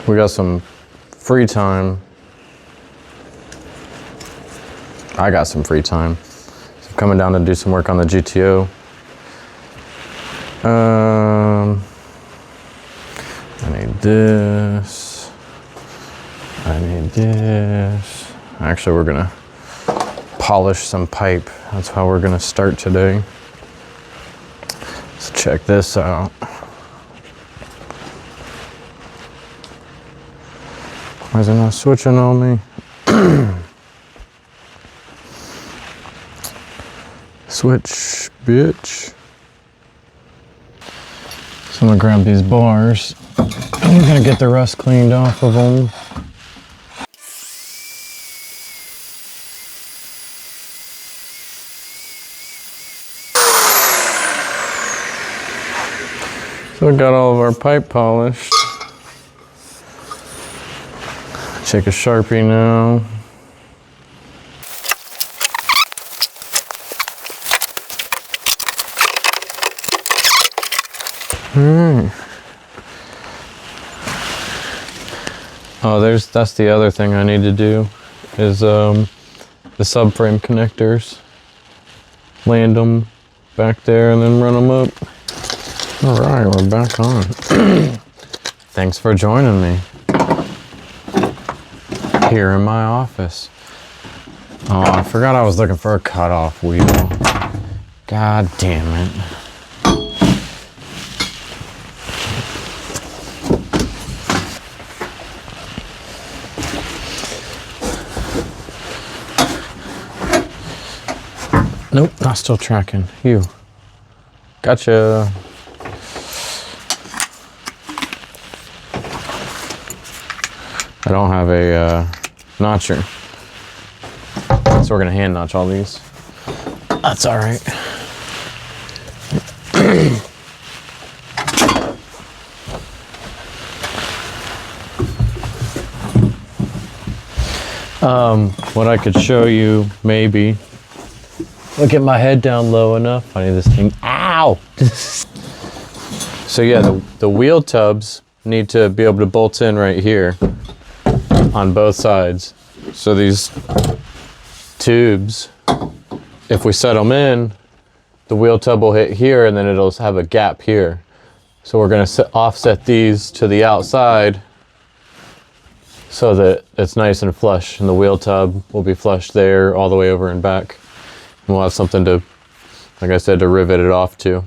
we got some free time. I got some free time. So I'm coming down to do some work on the GTO. I need this. I need this. Actually, we're gonna polish some pipe. That's how we're gonna start today. Let's check this out. Why is it not switching on me? Switch, bitch. So I'm gonna grab these bars and we're gonna get the rust cleaned off of them. So we got all of our pipe polished. Take a Sharpie now. Alright. Oh, that's the other thing I need to do is the subframe connectors. Land them back there and then run them up. Alright, we're back on. Thanks for joining me here in my office. Oh, I forgot I was looking for a cutoff wheel. God damn it. Nope, not still tracking. You. Gotcha. I don't have a notcher, so we're gonna hand notch all these. That's all right. What I could show you, maybe. Look at my head down low enough. I need this thing. Ow! So yeah, the wheel tubs need to be able to bolt in right here on both sides. So these tubes, if we set them in, the wheel tub will hit here and then it'll have a gap here. So we're going to offset these to the outside so that it's nice and flush, and the wheel tub will be flush there all the way over and back. And we'll have something to, like I said, to rivet it off to.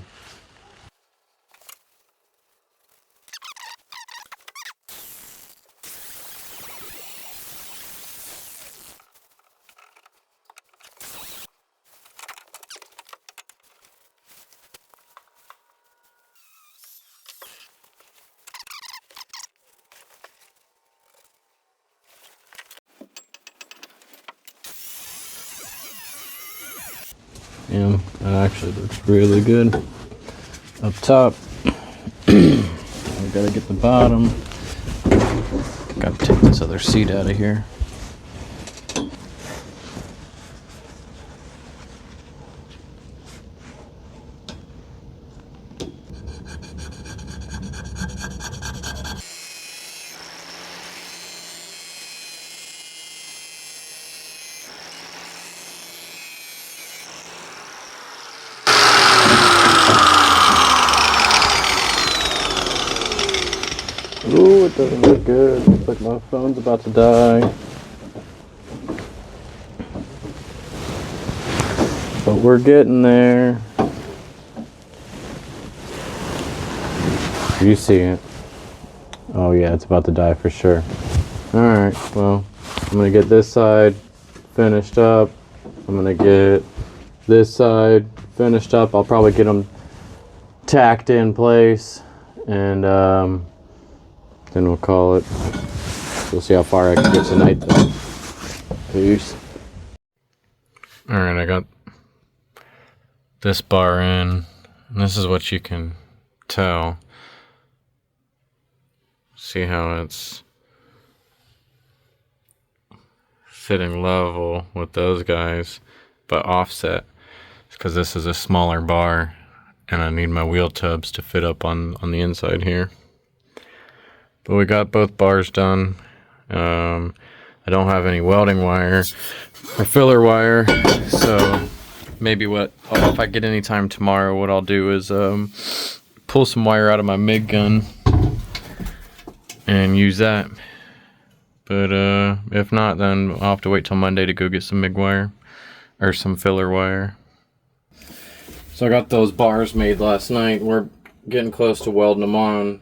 Yeah, that actually looks really good. Up top, we gotta get the bottom. Gotta take this other seat out of here. Ooh, it doesn't look good. Looks like my phone's about to die. But we're getting there. You see it. Oh yeah, it's about to die for sure. Alright, well, I'm gonna get this side finished up. I'm gonna get this side finished up. I'll probably get them tacked in place, and then we'll call it. We'll see how far I can get tonight though. Peace. Alright, I got this bar in, and this is what you can tell. See how it's sitting level with those guys, but offset. It's because this is a smaller bar, and I need my wheel tubs to fit up on the inside here. But we got both bars done. I don't have any welding wire or filler wire, so maybe if I get any time tomorrow, what I'll do is pull some wire out of my MIG gun and use that. But if not, then I'll have to wait till Monday to go get some MIG wire or some filler wire. So I got those bars made last night. We're getting close to welding them on.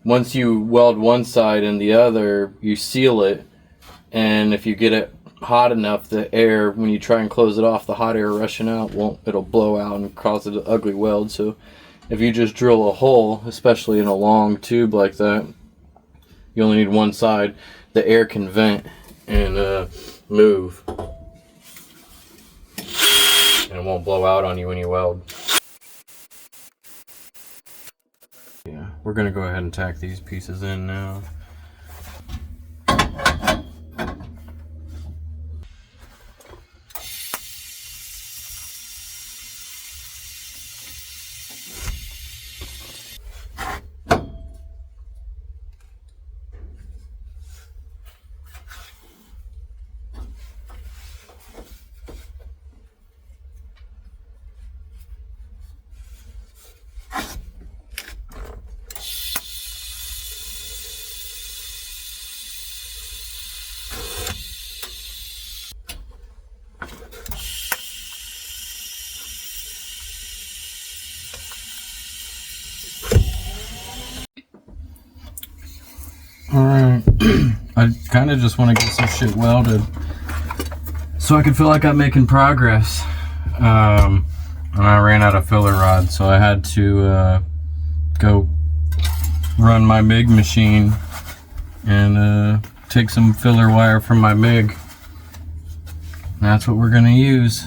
Once you weld one side and the other, you seal it, and if you get it hot enough, the air, when you try and close it off, the hot air rushing out it'll blow out and cause an ugly weld. So if you just drill a hole, especially in a long tube like that, you only need one side, the air can vent and move, and it won't blow out on you when you weld. Yeah, we're gonna go ahead and tack these pieces in now. Alright, I kind of just want to get some shit welded so I can feel like I'm making progress. And I ran out of filler rod, so I had to go run my MIG machine and take some filler wire from my MIG. And that's what we're going to use.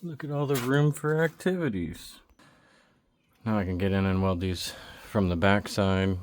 Look at all the room for activities. Now I can get in and weld these from the back side.